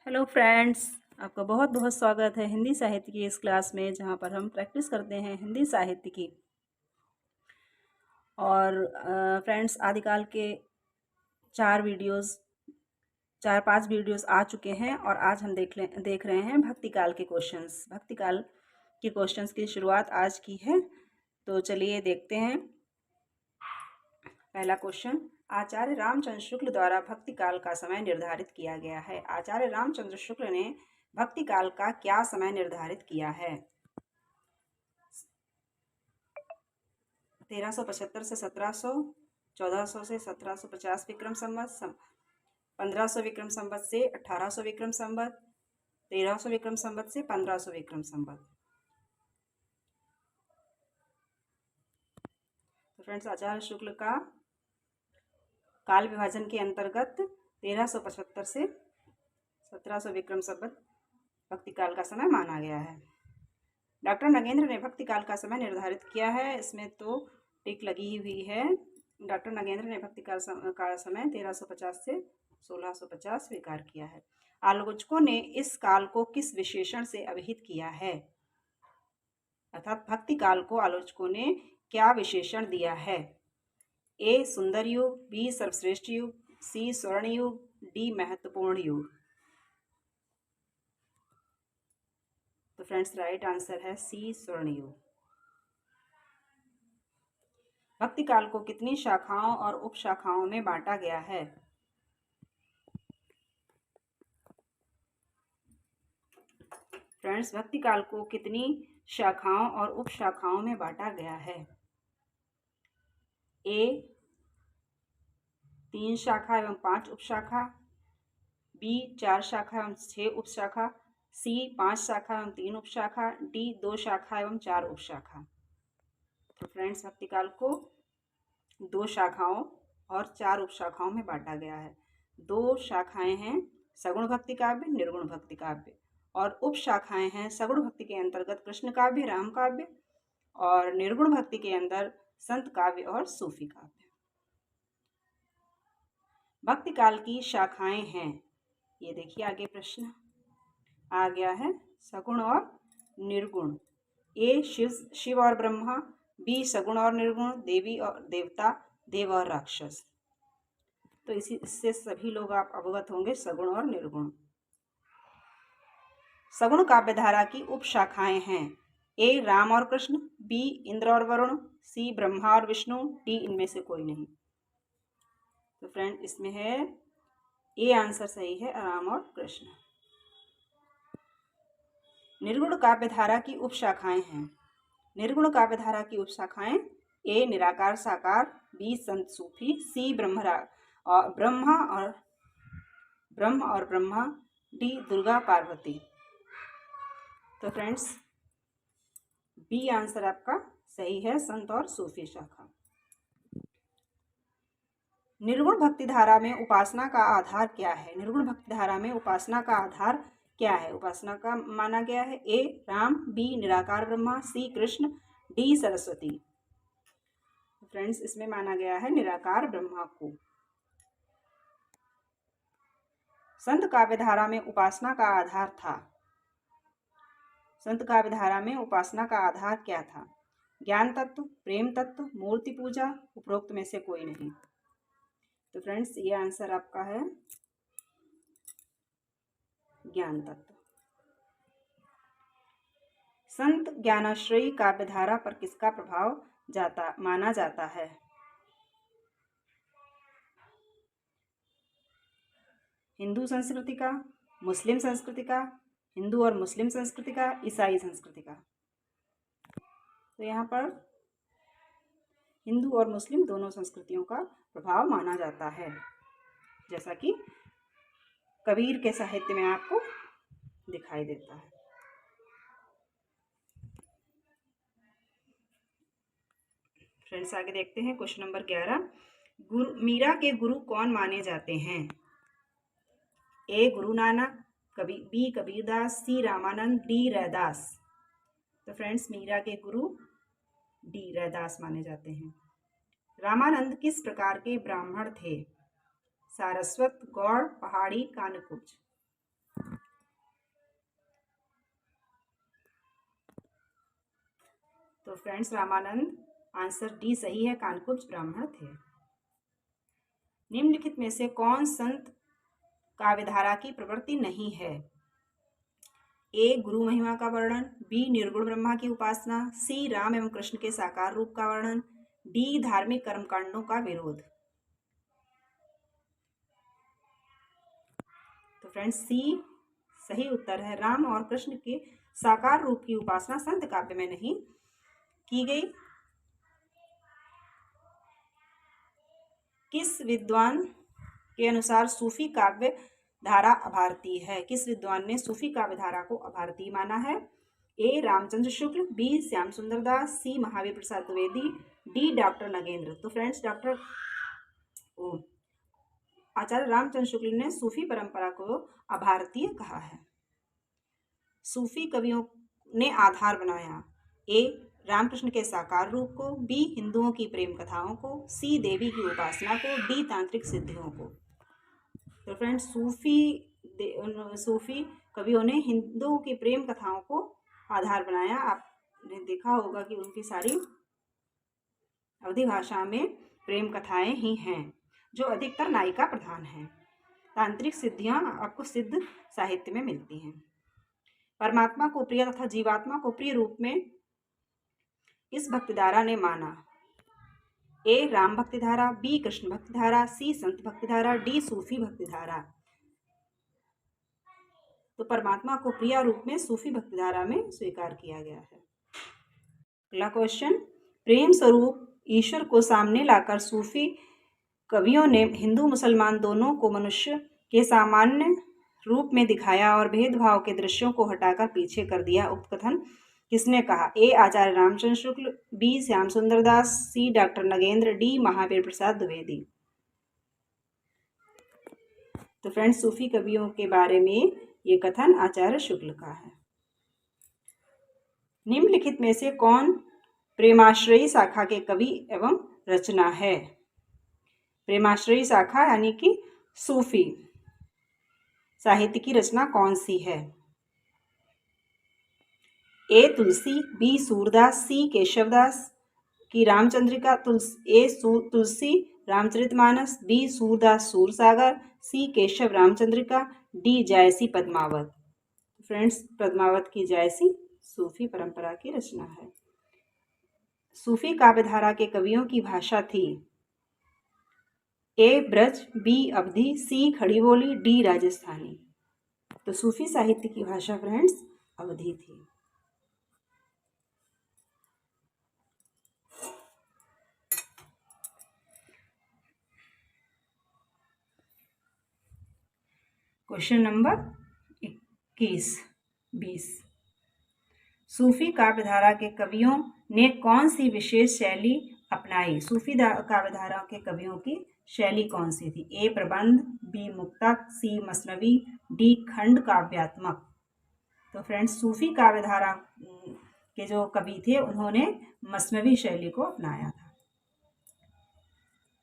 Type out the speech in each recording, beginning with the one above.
Hello friends, आपका बहुत बहुत स्वागत है हिंदी साहित्य की इस क्लास में, जहाँ पर हम प्रैक्टिस करते हैं हिंदी साहित्य की। और फ्रेंड्स, आदिकाल के 4-5 वीडियोस आ चुके हैं और आज हम देख रहे हैं भक्तिकाल के क्वेश्चंस। भक्तिकाल के क्वेश्चंस की शुरुआत आज की है, तो चलिए देखते हैं। पहला क्वेश्चन, आचार्य रामचंद्र शुक्ल द्वारा भक्तिकाल का समय निर्धारित किया गया है। आचार्य रामचंद्र शुक्ल ने भक्तिकाल का क्या समय निर्धारित किया है? 1375 से 1700, 1400 से 1750 विक्रम संवत, 1500 विक्रम संवत से 1800 विक्रम संवत, 1300 विक्रम संवत से 1500 विक्रम संवत। तो फ्रेंड्स, आचार्य शुक्ल का काल विभाजन के अंतर्गत 1375 से 1700 विक्रम संवत भक्तिकाल का समय माना गया है। डॉक्टर नगेंद्र ने भक्तिकाल का समय निर्धारित किया है, इसमें तो टिक लगी हुई है। डॉक्टर नगेंद्र ने भक्तिकाल का समय 1350 से 1650 स्वीकार किया है। आलोचकों ने इस काल को किस विशेषण से अभिहित किया है? अर्थात भक्तिकाल को आलोचकों ने क्या विशेषण दिया है? ए सुंदर युग, बी सर्वश्रेष्ठ युग, सी स्वर्ण युग, डी महत्वपूर्ण युग। तो फ्रेंड्स, राइट आंसर है सी स्वर्ण युग। भक्तिकाल को कितनी शाखाओं और उपशाखाओं में बांटा गया है? फ्रेंड्स, भक्तिकाल को कितनी शाखाओं और उपशाखाओं में बांटा गया है? ए 3 शाखा एवं 5 उपशाखा, बी 4 शाखा एवं 6 उपशाखा, सी 5 शाखा एवं 3 उपशाखा, डी 2 शाखा एवं 4 उपशाखा। तो फ्रेंड्स, भक्तिकाल को 2 शाखाओं और 4 उपशाखाओं में बांटा गया है। 2 शाखाएं हैं सगुण भक्ति काव्य, निर्गुण भक्ति काव्य, और उप शाखाएं हैं सगुण भक्ति के अंतर्गत कृष्ण काव्य, राम काव्य, और निर्गुण भक्ति के अंदर संत काव्य और सूफी काव्य। भक्तिकाल की शाखाएं हैं, ये देखिए आगे प्रश्न आ गया है, सगुण और निर्गुण। ए शिव और ब्रह्मा, बी सगुण और निर्गुण, देवी और देवता, देव और राक्षस। तो इससे सभी लोग आप अवगत होंगे, सगुण और निर्गुण। सगुण काव्यधारा की उप शाखाएं हैं, ए राम और कृष्ण, बी इंद्र और वरुण, सी ब्रह्मा और विष्णु, डी इनमें से कोई नहीं। तो फ्रेंड, इसमें है ए आंसर सही है, राम और कृष्ण। निर्गुण काव्यधारा की उप शाखाएं हैं। निर्गुण काव्यधारा की उप शाखाएं, ए निराकार साकार, बी संत सूफी, सी ब्रह्म और ब्रह्मा, डी दुर्गा पार्वती। तो फ्रेंड्स, बी आंसर आपका सही है, संत और सूफी शाखा। निर्गुण भक्ति धारा में उपासना का आधार क्या है? निर्गुण भक्ति धारा में उपासना का आधार क्या है? उपासना का माना गया है, ए राम, बी निराकार ब्रह्मा, सी कृष्ण, डी सरस्वती। फ्रेंड्स, इसमें माना गया है निराकार ब्रह्मा को। संत काव्यधारा में उपासना का आधार था। संत काव्यधारा में उपासना का आधार क्या था? ज्ञान तत्व, प्रेम तत्व, मूर्ति पूजा, उपरोक्त में से कोई नहीं। तो फ्रेंड्स, ये आंसर आपका है ज्ञान तत्व। संत ज्ञानाश्रयी काव्यधारा पर किसका प्रभाव माना जाता है? हिंदू संस्कृति का, मुस्लिम संस्कृति का, हिंदू और मुस्लिम संस्कृति का, ईसाई संस्कृति का। तो यहाँ पर हिंदू और मुस्लिम दोनों संस्कृतियों का प्रभाव माना जाता है, जैसा कि कबीर के साहित्य में आपको दिखाई देता है। फ्रेंड्स, आगे देखते हैं क्वेश्चन नंबर 11। मीरा के गुरु कौन माने जाते हैं? ए गुरु नानक, बी कबीरदास, सी रामानंद, डी रैदास। तो फ्रेंड्स, मीरा के गुरु डी रैदास माने जाते हैं। रामानंद किस प्रकार के ब्राह्मण थे? सारस्वत, गौड़, पहाड़ी, कानकुब्ज। तो फ्रेंड्स रामानंद आंसर डी सही है, कानकुब्ज ब्राह्मण थे। निम्नलिखित में से कौन संत काव्यधारा की प्रवृत्ति नहीं है? ए गुरु महिमा का वर्णन, बी निर्गुण ब्रह्मा की उपासना, सी राम एवं कृष्ण के साकार रूप का वर्णन, डी धार्मिक कर्मकांडों का विरोध। तो फ्रेंड्स सी सही उत्तर है। राम और कृष्ण के साकार रूप की उपासना संत काव्य में नहीं की गई। किस विद्वान के अनुसार सूफी काव्य धारा अभारतीय है? किस विद्वान ने सूफी काव्य धारा को अभारतीय माना है? ए रामचंद्र शुक्ल, बी श्याम सुंदर दास, सी महावीर प्रसाद द्विवेदी, डी डॉक्टर नगेंद्र। तो फ्रेंड्स आचार्य रामचंद्र शुक्ल ने सूफी परंपरा को अभारतीय कहा है। सूफी कवियों ने आधार बनाया, ए रामकृष्ण के साकार रूप को, बी हिंदुओं की प्रेम कथाओं को, सी देवी की उपासना को, डी तांत्रिक सिद्धियों को। तो फ्रेंड्स सूफी कवियों ने हिंदुओं की प्रेम कथाओं को आधार बनाया। आपने देखा होगा कि उनकी सारी अवधी भाषा में प्रेम कथाएं ही हैं जो अधिकतर नायिका प्रधान हैं। तांत्रिक सिद्धियां आपको सिद्ध साहित्य में मिलती हैं। परमात्मा को प्रिय तथा जीवात्मा को प्रिय रूप में इस भक्तिधारा ने माना, ए राम भक्तिधारा, बी कृष्ण भक्तिधारा, सी संत भक्तिधारा, डी सूफी भक्तिधारा। तो परमात्मा को प्रिय रूप में सूफी भक्तिधारा में स्वीकार किया गया है। अगला क्वेश्चन, प्रेम स्वरूप ईश्वर को सामने लाकर सूफी कवियों ने हिंदू मुसलमान दोनों को मनुष्य के सामान्य रूप में दिखाया और भेदभाव के दृश्यों को हटाकर पीछे कर दिया। उक्त कथन किसने कहा? ए आचार्य रामचंद्र शुक्ल, बी श्याम सुंदर दास, सी डॉक्टर नगेंद्र, डी महावीर प्रसाद द्विवेदी। तो फ्रेंड्स सूफी कवियों के बारे में ये कथन आचार्य शुक्ल का है। निम्नलिखित में से कौन प्रेमाश्रयी शाखा के कवि एवं रचना है? प्रेमाश्रयी शाखा यानी कि सूफी साहित्य की रचना कौन सी है? ए तुलसी, बी सूरदास, सी केशवदास की रामचंद्रिका, तुलसी रामचरितमानस, बी सूरदास सूरसागर, सी केशव रामचंद्रिका, डी जायसी पद्मावत। फ्रेंड्स पद्मावत की जायसी सूफी परंपरा की रचना है। सूफी काव्यधारा के कवियों की भाषा थी, ए ब्रज, बी अवधी, सी खड़ी बोली, डी राजस्थानी। तो सूफी साहित्य की भाषा फ्रेंड्स अवधी थी। क्वेश्चन नंबर 20 सूफी काव्यधारा के कवियों ने कौन सी विशेष शैली अपनाई? सूफी काव्यधारा के कवियों की शैली कौन सी थी? ए प्रबंध, बी मुक्तक, सी मसनवी, डी खंड काव्यात्मक। तो फ्रेंड्स सूफी काव्यधारा के जो कवि थे उन्होंने मसनवी शैली को अपनाया था।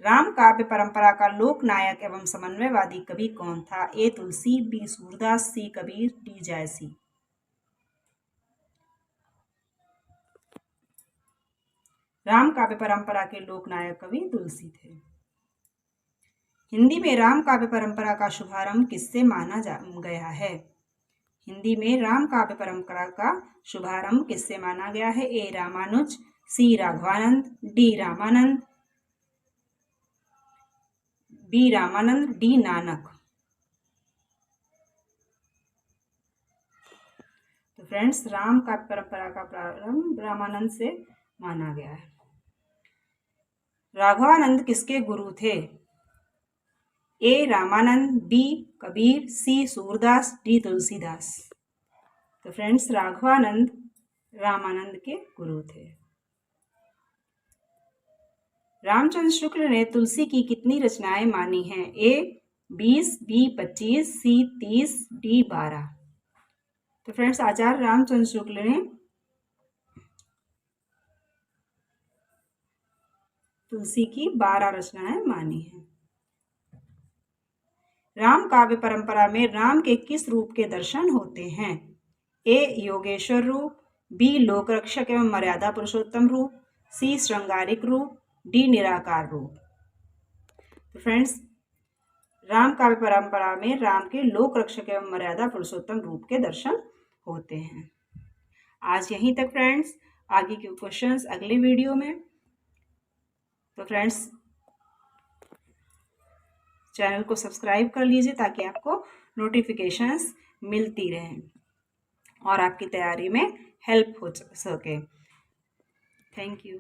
राम काव्य परंपरा का लोक नायक एवं समन्वयवादी कवि कौन था? ए तुलसी, बी सूरदास, सी कबीर, डी जायसी। राम काव्य परंपरा के लोक नायक कवि तुलसी थे। हिंदी में राम काव्य परंपरा का शुभारंभ किससे माना गया है? हिंदी में राम काव्य परंपरा का शुभारंभ किससे माना गया है? A Ramanuj, C Raghavanand, D Ramanand, B Ramanand, D Nanak. तो फ्रेंड्स राम काव्य परंपरा का प्रारंभ रामानंद से माना गया है। राघवानंद किसके गुरु थे? ए रामानंद, बी कबीर, सी सूरदास, डी तुलसीदास। तो फ्रेंड्स राघवानंद रामानंद के गुरु थे। रामचंद्र शुक्ल ने तुलसी की कितनी रचनाएं मानी हैं? ए 20, बी 25, सी 30, डी 12। तो फ्रेंड्स आचार्य रामचंद्र शुक्ल ने तुलसी की 12 रचनाएं मानी हैं। राम काव्य परंपरा में राम के किस रूप के दर्शन होते हैं? ए योगेश्वर रूप, बी लोकरक्षक एवं मर्यादा पुरुषोत्तम रूप, सी श्रृंगारिक रूप, डी निराकार रूप। तो फ्रेंड्स, राम काव्य परंपरा में राम के लोक रक्षक एवं मर्यादा पुरुषोत्तम रूप के दर्शन होते हैं। आज यहीं तक फ्रेंड्स, आगे के क्वेश्चंस अगले वीडियो में। तो फ्रेंड्स, चैनल को सब्सक्राइब कर लीजिए ताकि आपको नोटिफिकेशंस मिलती रहें और आपकी तैयारी में हेल्प हो सके। Thank you.